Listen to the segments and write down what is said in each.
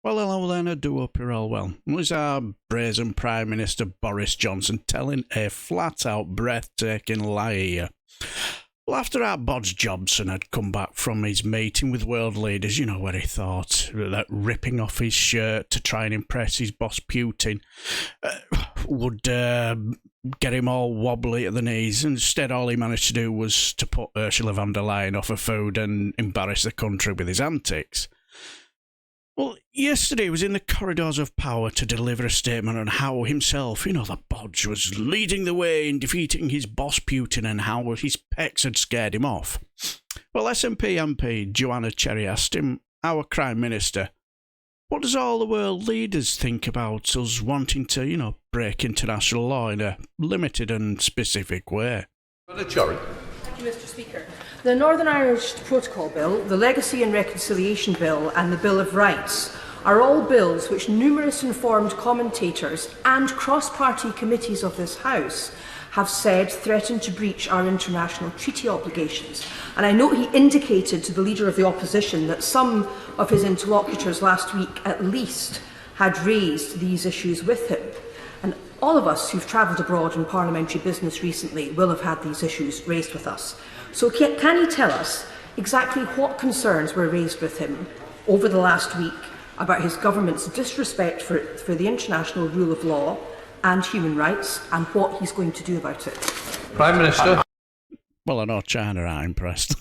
Well, hello then, I do hope you're all well. It was our brazen Prime Minister Boris Johnson telling a flat-out breathtaking lie here. Well, after our Bodge Jobson had come back from his meeting with world leaders, you know, where he thought that ripping off his shirt to try and impress his boss Putin would get him all wobbly at the knees. Instead, all he managed to do was to put Ursula von der Leyen off her food and embarrass the country with his antics. Well, yesterday he was in the corridors of power to deliver a statement on how himself, you know, the Bodge, was leading the way in defeating his boss Putin and how his pecks had scared him off. Well, SNP MP Joanna Cherry asked him, our Prime Minister, what does all the world leaders think about us wanting to, you know, break international law in a limited and specific way? Joanna Cherry. Thank you, Mr. Speaker. The Northern Irish Protocol Bill, the Legacy and Reconciliation Bill and the Bill of Rights are all bills which numerous informed commentators and cross-party committees of this House have said threaten to breach our international treaty obligations. And I note he indicated to the Leader of the Opposition that some of his interlocutors last week at least had raised these issues with him. And all of us who've travelled abroad in parliamentary business recently will have had these issues raised with us. So can he tell us exactly what concerns were raised with him over the last week about his government's disrespect for the international rule of law and human rights, and what he's going to do about it? Prime Minister. Well, I know China are impressed.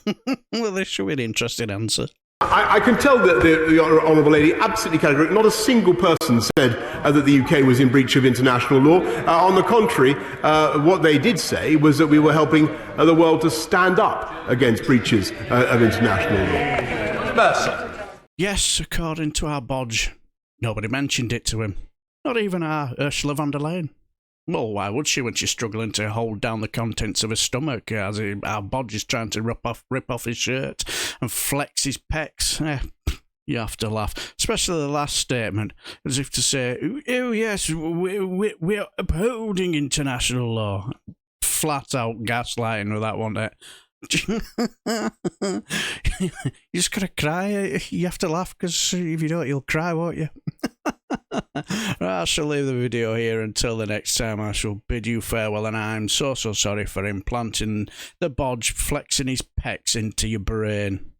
Well, this should be an interesting answer. I can tell that the Honourable Lady absolutely categorically, not a single person said that the UK was in breach of international law. On the contrary, what they did say was that we were helping the world to stand up against breaches of international law. Mercer. Yes, according to our Bodge, nobody mentioned it to him. Not even our Ursula von der Leyen. Well, why would she when she's struggling to hold down the contents of her stomach as our Bodge is trying to rip off his shirt and flex his pecs? You have to laugh, especially the last statement, as if to say, oh yes, we're upholding international law. Flat out gaslighting with that one there. You just gotta cry. You have to laugh, because if you don't, you'll cry, won't you? Right, I shall leave the video here. Until the next time, I shall bid you farewell, and I'm so sorry for implanting the Bodge flexing his pecs into your brain.